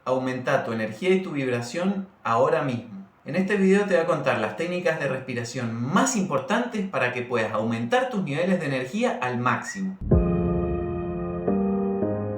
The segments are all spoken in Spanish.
aumenta tu energía y tu vibración ahora mismo. En este video te voy a contar las técnicas de respiración más importantes para que puedas aumentar tus niveles de energía al máximo.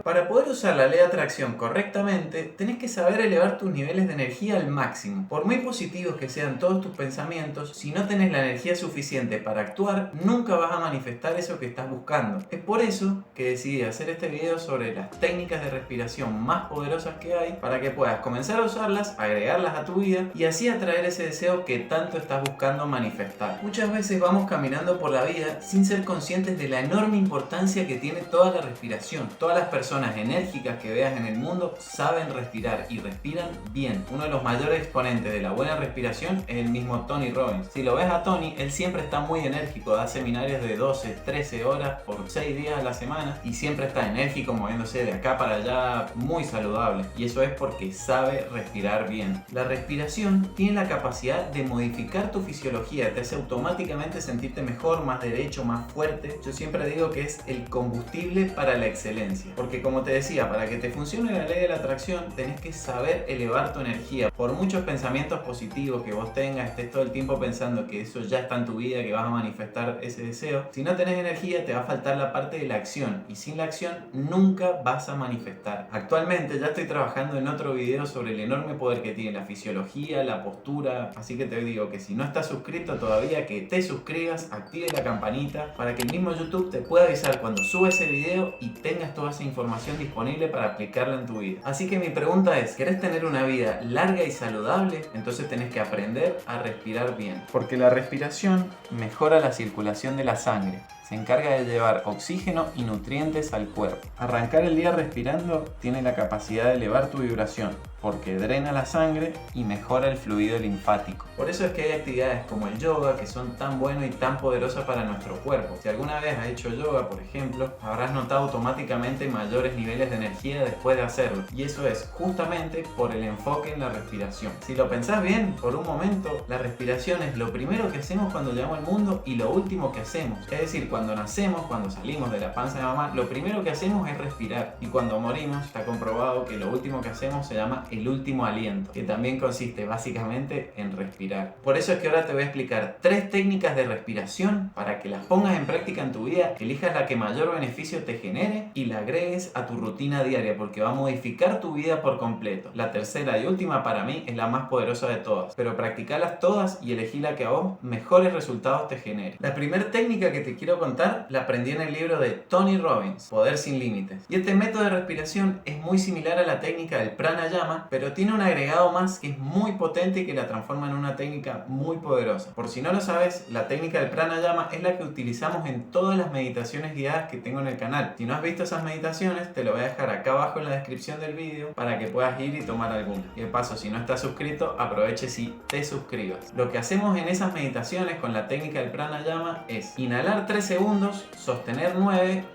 Para poder usar la ley de atracción correctamente, tenés que saber elevar tus niveles de energía al máximo. Por muy positivos que sean todos tus pensamientos, si no tenés la energía suficiente para actuar, nunca vas a manifestar eso que estás buscando. Es por eso que decidí hacer este video sobre las técnicas de respiración más poderosas que hay, para que puedas comenzar a usarlas, agregarlas a tu vida y así atraer ese deseo que tanto estás buscando manifestar. Muchas veces vamos caminando por la vida sin ser conscientes de la enorme importancia que tiene toda la respiración. Todas las personas enérgicas que veas en el mundo saben respirar y respiran bien. Uno de los mayores exponentes de la buena respiración es el mismo Tony Robbins. Si lo ves a Tony, él siempre está muy enérgico, da seminarios de 12, 13 horas por 6 días a la semana y siempre está enérgico, moviéndose de acá para allá, muy saludable. Y eso es porque sabe respirar bien. La respiración tiene la capacidad de modificar tu fisiología, te hace automáticamente sentirte mejor, más derecho, más fuerte. Yo siempre digo que es el combustible para la excelencia, porque como te decía, para que te funcione la ley de la atracción tenés que saber elevar tu energía. Por muchos pensamientos positivos que vos tengas, estés todo el tiempo pensando que eso ya está en tu vida, que vas a manifestar ese deseo, si no tenés energía te va a faltar la parte de la acción, y sin la acción nunca vas a manifestar. Actualmente ya estoy trabajando en otro video sobre el enorme poder que tiene la fisiología, la postura, así que te digo que si no estás suscrito todavía, que te suscribas, active la campanita para que el mismo YouTube te pueda avisar cuando sube ese video y tengas toda esa información disponible para aplicarla en tu vida. Así que mi pregunta es, ¿querés tener una vida larga y saludable? Entonces tenés que aprender a respirar bien, porque la respiración mejora la circulación de la sangre. Se encarga de llevar oxígeno y nutrientes al cuerpo. Arrancar el día respirando tiene la capacidad de elevar tu vibración, porque drena la sangre y mejora el fluido linfático. Por eso es que hay actividades como el yoga que son tan buenas y tan poderosas para nuestro cuerpo. Si alguna vez has hecho yoga, por ejemplo, habrás notado automáticamente mayores niveles de energía después de hacerlo. Y eso es justamente por el enfoque en la respiración. Si lo pensás bien, por un momento, la respiración es lo primero que hacemos cuando llegamos al mundo y lo último que hacemos. Es decir, cuando nacemos, cuando salimos de la panza de mamá, lo primero que hacemos es respirar. Y cuando morimos, está comprobado que lo último que hacemos se llama el último aliento, que también consiste básicamente en respirar. Por eso es que ahora te voy a explicar 3 técnicas de respiración para que las pongas en práctica en tu vida, elijas la que mayor beneficio te genere y la agregues a tu rutina diaria, porque va a modificar tu vida por completo. La tercera y última para mí es la más poderosa de todas, pero practicalas todas y elegí la que a vos mejores resultados te genere. La primera técnica que te quiero contar la aprendí en el libro de Tony Robbins, Poder sin Límites. Y este método de respiración es muy similar a la técnica del pranayama, pero tiene un agregado más que es muy potente y que la transforma en una técnica muy poderosa. Por si no lo sabes, la técnica del pranayama es la que utilizamos en todas las meditaciones guiadas que tengo en el canal. Si no has visto esas meditaciones, te lo voy a dejar acá abajo en la descripción del vídeo para que puedas ir y tomar alguna. Y de paso, si no estás suscrito, aproveche si te suscribas. Lo que hacemos en esas meditaciones con la técnica del pranayama es inhalar 3 segundos, sostener 9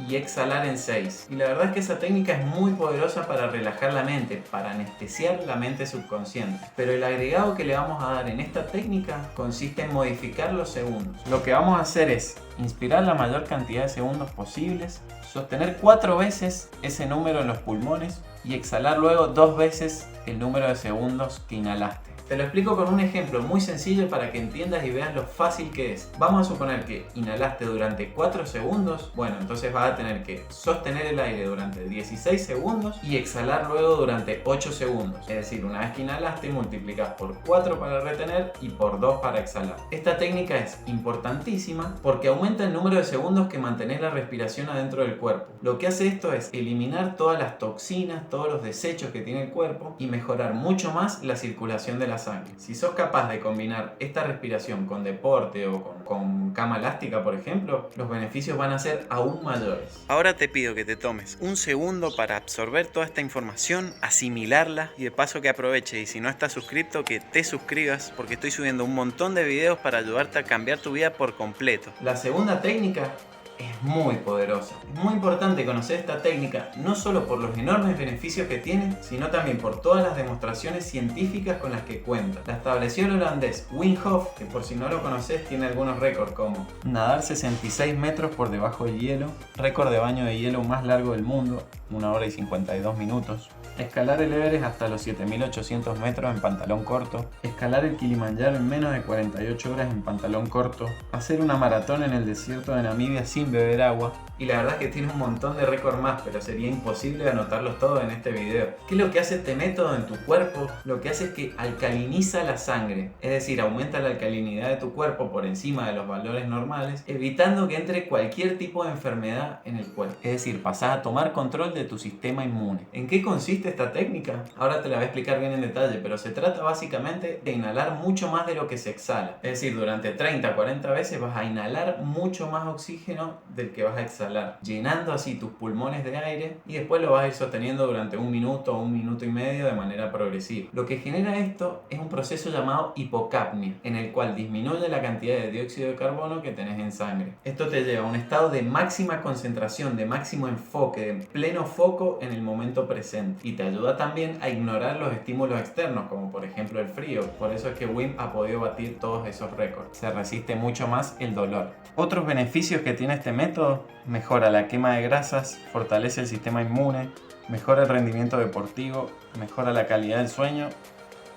y exhalar en 6. Y la verdad es que esa técnica es muy poderosa para relajar la mente, para anestesiar la mente subconsciente. Pero el agregado que le vamos a dar en esta técnica consiste en modificar los segundos. Lo que vamos a hacer es inspirar la mayor cantidad de segundos posibles, sostener 4 veces ese número en los pulmones y exhalar luego 2 veces el número de segundos que inhalaste. Te lo explico con un ejemplo muy sencillo para que entiendas y veas lo fácil que es. Vamos a suponer que inhalaste durante 4 segundos. Bueno, entonces vas a tener que sostener el aire durante 16 segundos y exhalar luego durante 8 segundos. Es decir, una vez que inhalaste, multiplicas por 4 para retener y por 2 para exhalar. Esta técnica es importantísima porque aumenta el número de segundos que mantenés la respiración adentro del cuerpo. Lo que hace esto es eliminar todas las toxinas, todos los desechos que tiene el cuerpo y mejorar mucho más la circulación de la sangre. Si sos capaz de combinar esta respiración con deporte o con cama elástica, por ejemplo, los beneficios van a ser aún mayores. Ahora te pido que te tomes un segundo para absorber toda esta información, asimilarla y de paso que aproveche, y si no estás suscrito, que te suscribas, porque estoy subiendo un montón de videos para ayudarte a cambiar tu vida por completo. La segunda técnica es muy poderosa. Es muy importante conocer esta técnica no solo por los enormes beneficios que tiene, sino también por todas las demostraciones científicas con las que cuenta. La estableció el holandés Wim Hof, que por si no lo conoces tiene algunos récords como nadar 66 metros por debajo del hielo, récord de baño de hielo más largo del mundo, 1 hora y 52 minutos, escalar el Everest hasta los 7800 metros en pantalón corto, escalar el Kilimanjaro en menos de 48 horas en pantalón corto, hacer una maratón en el desierto de Namibia sin beber agua, y la verdad es que tiene un montón de récords más, pero sería imposible anotarlos todos en este video. ¿Qué es lo que hace este método en tu cuerpo? Lo que hace es que alcaliniza la sangre, es decir, aumenta la alcalinidad de tu cuerpo por encima de los valores normales, evitando que entre cualquier tipo de enfermedad en el cuerpo. Es decir, pasás a tomar control de tu sistema inmune. ¿En qué consiste esta técnica? Ahora te la voy a explicar bien en detalle, pero se trata básicamente de inhalar mucho más de lo que se exhala. Es decir, durante 30-40 veces vas a inhalar mucho más oxígeno del que vas a exhalar, llenando así tus pulmones de aire, y después lo vas a ir sosteniendo durante 1 minuto o 1 minuto y medio de manera progresiva. Lo que genera esto es un proceso llamado hipocapnia, en el cual disminuye la cantidad de dióxido de carbono que tenés en sangre. Esto te lleva a un estado de máxima concentración, de máximo enfoque, de pleno foco en el momento presente, y te ayuda también a ignorar los estímulos externos, como por ejemplo el frío. Por eso es que Wim ha podido batir todos esos récords. Se resiste mucho más el dolor. Otros beneficios que tiene este método: mejora la quema de grasas, fortalece el sistema inmune, mejora el rendimiento deportivo, mejora la calidad del sueño,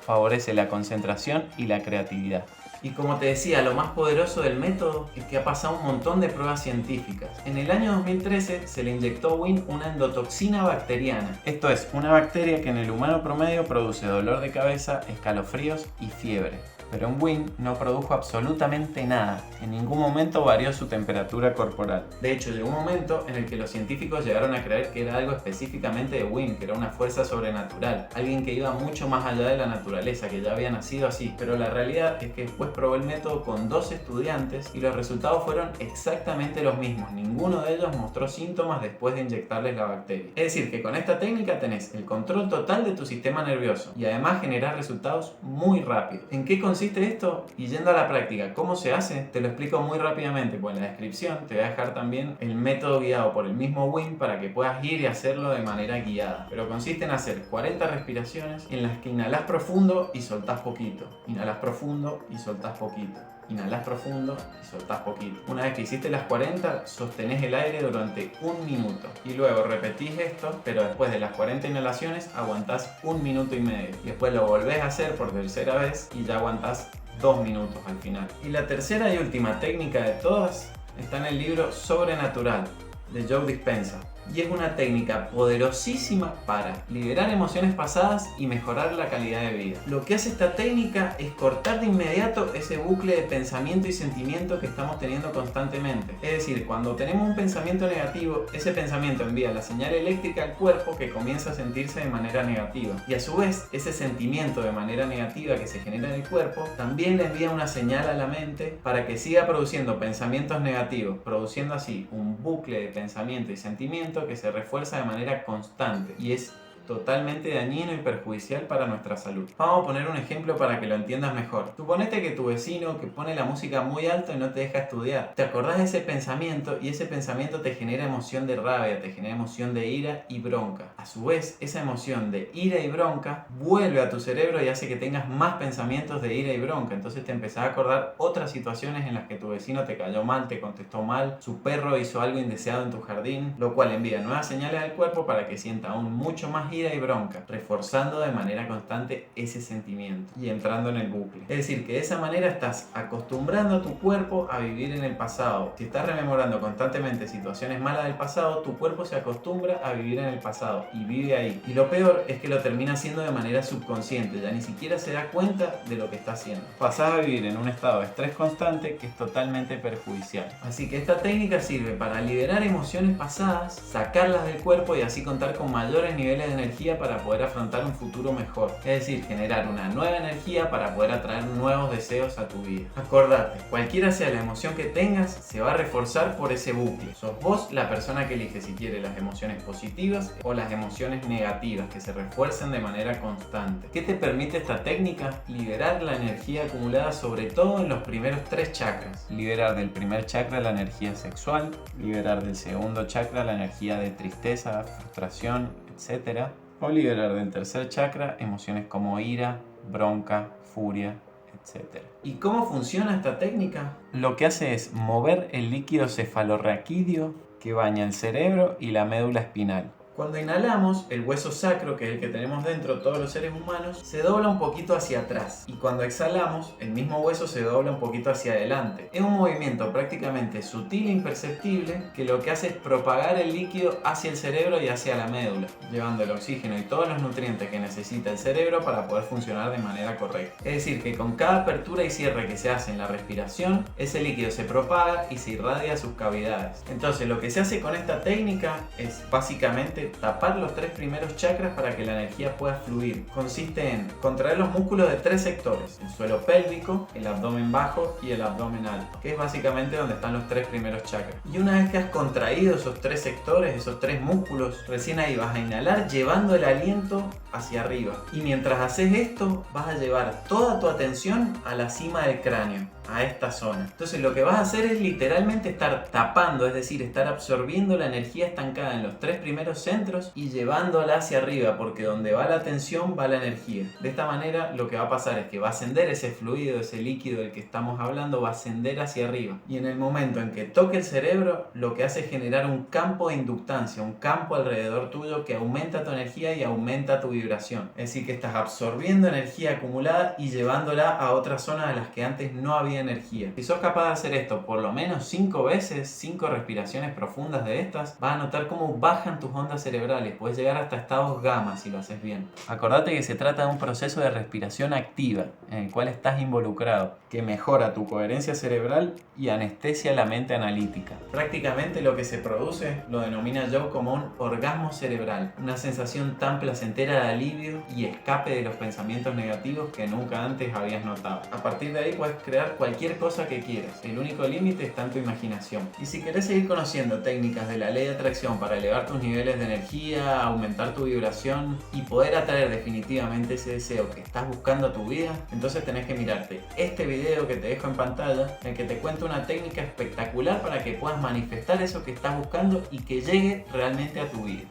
favorece la concentración y la creatividad. Y como te decía, lo más poderoso del método es que ha pasado un montón de pruebas científicas. En el año 2013 se le inyectó a Wim una endotoxina bacteriana. Esto es, una bacteria que en el humano promedio produce dolor de cabeza, escalofríos y fiebre. Pero en Wim no produjo absolutamente nada. En ningún momento varió su temperatura corporal. De hecho, llegó un momento en el que los científicos llegaron a creer que era algo específicamente de Wim, que era una fuerza sobrenatural, alguien que iba mucho más allá de la naturaleza, que ya había nacido así. Pero la realidad es que después probó el método con 2 estudiantes y los resultados fueron exactamente los mismos. Ninguno de ellos mostró síntomas después de inyectarles la bacteria. Es decir, que con esta técnica tenés el control total de tu sistema nervioso y además generás resultados muy rápidos. ¿En qué consiste esto? Y yendo a la práctica, ¿cómo se hace? Te lo explico muy rápidamente, pues en la descripción te voy a dejar también el método guiado por el mismo Wim para que puedas ir y hacerlo de manera guiada. Pero consiste en hacer 40 respiraciones en las que inhalás profundo y soltás poquito. Inhalás profundo y soltás poquito. Inhalás profundo y soltás poquito. Una vez que hiciste las 40, sostenés el aire durante 1 minuto. Y luego repetís esto, pero después de las 40 inhalaciones aguantás 1 minuto y medio. Y después lo volvés a hacer por tercera vez y ya aguantás 2 minutos al final. Y la tercera y última técnica de todas está en el libro Sobrenatural de Joe Dispenza. Y es una técnica poderosísima para liberar emociones pasadas y mejorar la calidad de vida. Lo que hace esta técnica es cortar de inmediato ese bucle de pensamiento y sentimiento que estamos teniendo constantemente. Es decir, cuando tenemos un pensamiento negativo, ese pensamiento envía la señal eléctrica al cuerpo, que comienza a sentirse de manera negativa. Y a su vez, ese sentimiento de manera negativa que se genera en el cuerpo también le envía una señal a la mente para que siga produciendo pensamientos negativos, produciendo así un bucle de pensamiento y sentimiento que se refuerza de manera constante y es totalmente dañino y perjudicial para nuestra salud. Vamos a poner un ejemplo para que lo entiendas mejor. Suponete que tu vecino que pone la música muy alto y no te deja estudiar. Te acordás de ese pensamiento y ese pensamiento te genera emoción de rabia, te genera emoción de ira y bronca. A su vez, esa emoción de ira y bronca vuelve a tu cerebro y hace que tengas más pensamientos de ira y bronca. Entonces te empezás a acordar otras situaciones en las que tu vecino te cayó mal, te contestó mal, su perro hizo algo indeseado en tu jardín, lo cual envía nuevas señales al cuerpo para que sienta aún mucho más ira y bronca, reforzando de manera constante ese sentimiento y entrando en el bucle. Es decir, que de esa manera estás acostumbrando a tu cuerpo a vivir en el pasado. Si estás rememorando constantemente situaciones malas del pasado, tu cuerpo se acostumbra a vivir en el pasado y vive ahí. Y lo peor es que lo termina haciendo de manera subconsciente, ya ni siquiera se da cuenta de lo que está haciendo. Pasás a vivir en un estado de estrés constante que es totalmente perjudicial. Así que esta técnica sirve para liberar emociones pasadas, sacarlas del cuerpo y así contar con mayores niveles de energía energía para poder afrontar un futuro mejor. Es decir, generar una nueva energía para poder atraer nuevos deseos a tu vida. Acordate, cualquiera sea la emoción que tengas, se va a reforzar por ese bucle. Sos vos la persona que elige si quiere las emociones positivas o las emociones negativas que se refuerzan de manera constante. ¿Qué te permite esta técnica? Liberar la energía acumulada, sobre todo en los primeros 3 chakras. Liberar del primer chakra la energía sexual, liberar del segundo chakra la energía de tristeza, frustración, etc. O liberar del tercer chakra emociones como ira, bronca, furia, etc. ¿Y cómo funciona esta técnica? Lo que hace es mover el líquido cefalorraquídeo que baña el cerebro y la médula espinal. Cuando inhalamos, el hueso sacro, que es el que tenemos dentro todos los seres humanos, se dobla un poquito hacia atrás. Y cuando exhalamos, el mismo hueso se dobla un poquito hacia adelante. Es un movimiento prácticamente sutil e imperceptible que lo que hace es propagar el líquido hacia el cerebro y hacia la médula, llevando el oxígeno y todos los nutrientes que necesita el cerebro para poder funcionar de manera correcta. Es decir, que con cada apertura y cierre que se hace en la respiración, ese líquido se propaga y se irradia a sus cavidades. Entonces, lo que se hace con esta técnica es básicamente tapar los 3 primeros chakras para que la energía pueda fluir. Consiste en contraer los músculos de 3 sectores: el suelo pélvico, el abdomen bajo y el abdomen alto, que es básicamente donde están los 3 primeros chakras. Y una vez que has contraído esos 3 sectores, esos 3 músculos, recién ahí vas a inhalar llevando el aliento hacia arriba. Y mientras haces esto, vas a llevar toda tu atención a la cima del cráneo, a esta zona. Entonces lo que vas a hacer es literalmente estar tapando, es decir, estar absorbiendo la energía estancada en los 3 primeros centros y llevándola hacia arriba, porque donde va la atención va la energía. De esta manera lo que va a pasar es que va a ascender ese fluido, ese líquido del que estamos hablando, va a ascender hacia arriba. Y en el momento en que toque el cerebro, lo que hace es generar un campo de inductancia, un campo alrededor tuyo que aumenta tu energía y aumenta tu vibración. Es decir, que estás absorbiendo energía acumulada y llevándola a otras zonas a las que antes no había energía. Si sos capaz de hacer esto por lo menos 5 veces, 5 respiraciones profundas de estas, vas a notar cómo bajan tus ondas cerebrales. Puedes llegar hasta estados gamma si lo haces bien. Acordate que se trata de un proceso de respiración activa en el cual estás involucrado, que mejora tu coherencia cerebral y anestesia la mente analítica. Prácticamente lo que se produce lo denomina yo como un orgasmo cerebral, una sensación tan placentera de alivio y escape de los pensamientos negativos que nunca antes habías notado. A partir de ahí puedes crear cualquier cosa que quieras. El único límite está en tu imaginación. Y si querés seguir conociendo técnicas de la ley de atracción para elevar tus niveles de energía, aumentar tu vibración y poder atraer definitivamente ese deseo que estás buscando a tu vida, entonces tenés que mirarte este video que te dejo en pantalla, en el que te cuento una técnica espectacular para que puedas manifestar eso que estás buscando y que llegue realmente a tu vida.